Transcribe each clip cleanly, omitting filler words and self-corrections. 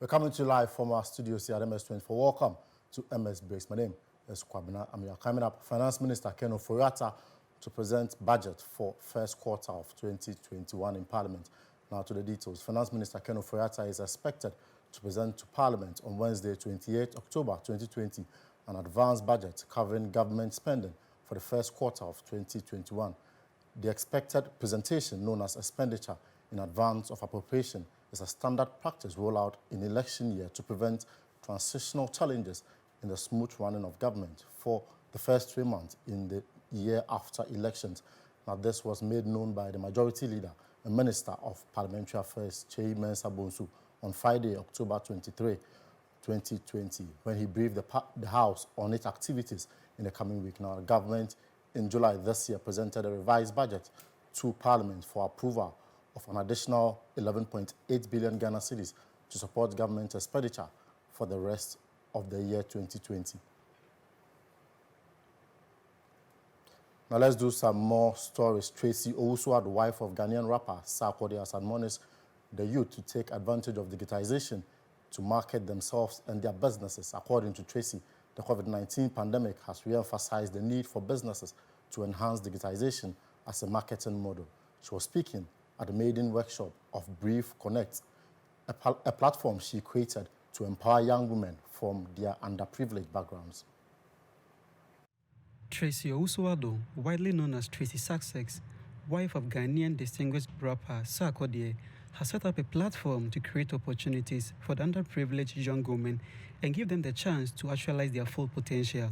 We're coming to you live from our studios here at MS24. Welcome to MS Breaks. My name is Kwabena. I'm here. Coming up, Finance Minister Ken Ofori-Atta to present budget for first quarter of 2021 in Parliament. Now to the details. Finance Minister Ken Ofori-Atta is expected to present to Parliament on Wednesday, 28 October 2020, an advanced budget covering government spending for the first quarter of 2021. The expected presentation, known as expenditure in advance of appropriation, is a standard practice rolled out in election year to prevent transitional challenges in the smooth running of government for the first 3 months in the year after elections. Now, this was made known by the Majority Leader and Minister of Parliamentary Affairs, Chei Mensah Bonsu, on Friday, October 23, 2020, when he briefed the House on its activities in the coming week. Now, the government in July this year presented a revised budget to Parliament for approval of an additional 11.8 billion Ghana cedis to support government expenditure for the rest of the year 2020. Now let's do some more stories. Tracy Sarkcess, the wife of Ghanaian rapper Sarkcess, has admonished the youth to take advantage of digitization to market themselves and their businesses. According to Tracy, the COVID-19 pandemic has re-emphasized the need for businesses to enhance digitization as a marketing model. She was speaking at the maiden workshop of Brief Connect, a platform she created to empower young women from their underprivileged backgrounds. Tracy Sarkcess, widely known as Tracy Sarkcess, wife of Ghanaian distinguished rapper Sarkcess, has set up a platform to create opportunities for the underprivileged young women and give them the chance to actualize their full potential.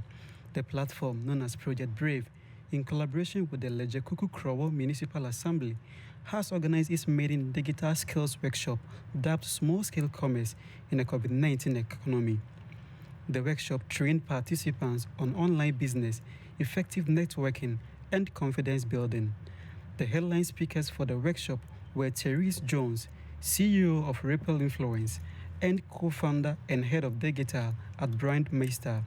The platform, known as Project Brave, in collaboration with the Leje Kuku Krowo Municipal Assembly, has organized its maiden digital skills workshop dubbed Small Scale Commerce in the COVID-19 economy. The workshop trained participants on online business, effective networking, and confidence building. The headline speakers for the workshop were Therese Jones, CEO of Ripple Influence, and co-founder and head of digital at Brand Meister,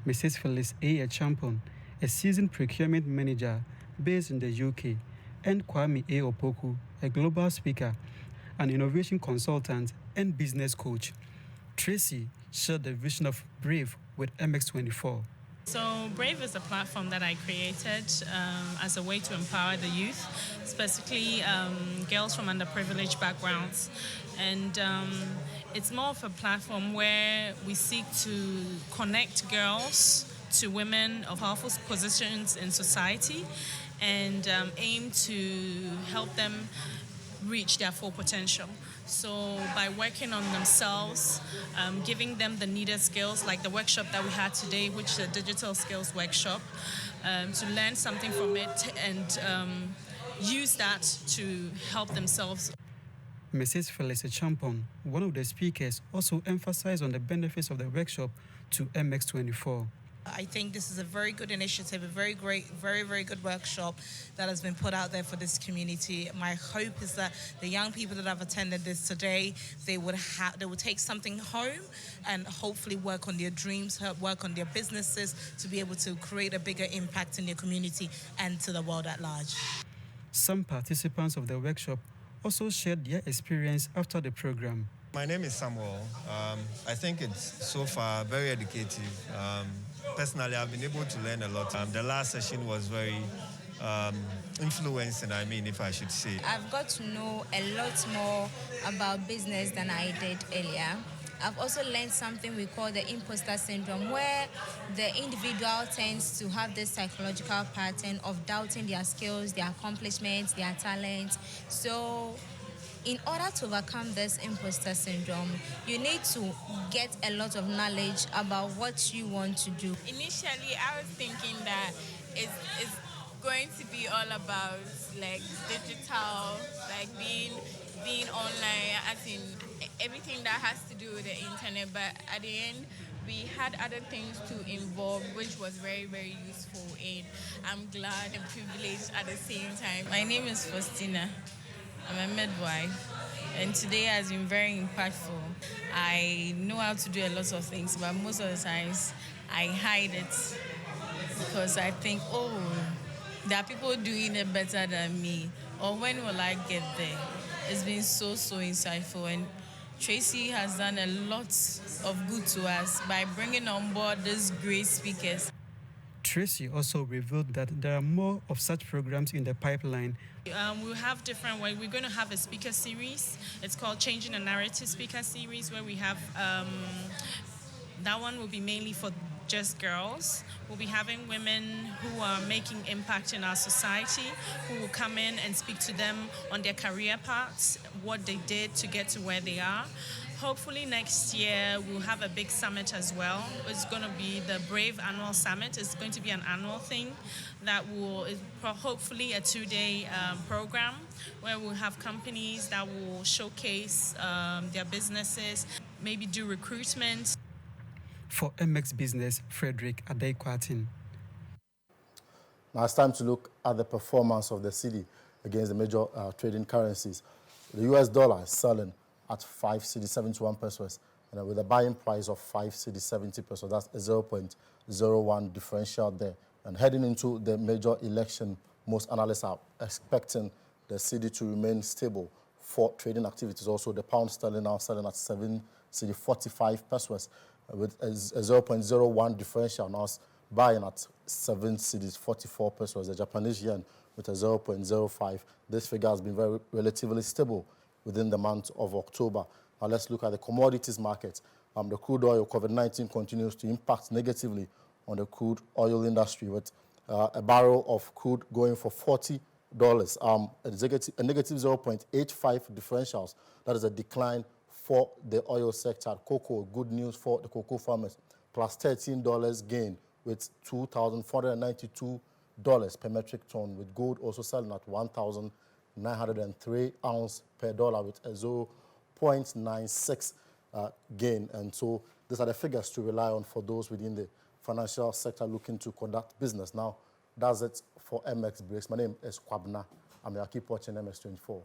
Mrs. Phyllis A. Champon, a seasoned procurement manager based in the UK, and Kwame A. Opoku, a global speaker, an innovation consultant, and business coach. Tracy shared the vision of Brave with MX24. So Brave is a platform that I created as a way to empower the youth, specifically girls from underprivileged backgrounds. And it's more of a platform where we seek to connect girls to women of powerful positions in society and aim to help them reach their full potential. So by working on themselves, giving them the needed skills, like the workshop that we had today, which is a digital skills workshop, to learn something from it and use that to help themselves. Mrs. Phyllis Champon, one of the speakers, also emphasized on the benefits of the workshop to MX24. I think this is a very good initiative, a very great, very good workshop that has been put out there for this community. My hope is that the young people that have attended this today, they would take something home and hopefully work on their dreams, work on their businesses to be able to create a bigger impact in their community and to the world at large. Some participants of the workshop also shared their experience after the program. My name is Samuel. I think it's so far very educative. Personally, I've been able to learn a lot. The last session was very influencing, if I should say. I've got to know a lot more about business than I did earlier. I've also learned something we call the imposter syndrome, where the individual tends to have this psychological pattern of doubting their skills, their accomplishments, their talents. So in order to overcome this imposter syndrome, you need to get a lot of knowledge about what you want to do. Initially, I was thinking that it's going to be all about like digital, like being online, as in everything that has to do with the internet. But at the end, we had other things to involve, which was very useful. And I'm glad and privileged at the same time. My name is Faustina. I'm a midwife, and today has been very impactful. I know how to do a lot of things, but most of the times I hide it because I think, there are people doing it better than me, or when will I get there? It's been so insightful, and Tracy has done a lot of good to us by bringing on board these great speakers. Tracy also revealed that there are more of such programs in the pipeline. We'll have different ways. We're going to have a speaker series. It's called Changing the Narrative Speaker Series, where we have that one will be mainly for just girls. We'll be having women who are making impact in our society, who will come in and speak to them on their career paths, what they did to get to where they are. Hopefully next year we'll have a big summit as well. It's going to be the Brave Annual Summit. It's going to be an annual thing that will hopefully a 2-day program where we'll have companies that will showcase their businesses, maybe do recruitment. For MX Business, Frederick Adeikwatin. Now it's time to look at the performance of the cedi against the major trading currencies. The US dollar is selling at 5 cedi 71 pesos, and with a buying price of 5 cedi 70 pesos. That's a 0.01 differential there. And heading into the major election, most analysts are expecting the cedi to remain stable for trading activities. Also, the pound sterling now selling at 7 cedi 45 pesos with a 0.01 differential, now buying at 7 cedis 44 pesos. The Japanese yen with a 0.05. This figure has been very relatively stable within the month of October. Now let's look at the commodities market. The crude oil, COVID-19 continues to impact negatively on the crude oil industry, with a barrel of crude going for $40, a negative 0.85 differentials. That is a decline for the oil sector. Cocoa, good news for the cocoa farmers, plus $13 gain with $2,492 per metric ton, with gold also selling at 1,903 ounce per dollar with a 0.96 gain. And so these are the figures to rely on for those within the financial sector looking to conduct business. Now, that's it for MX Breaks. My name is Kwabena. Keep watching MS24.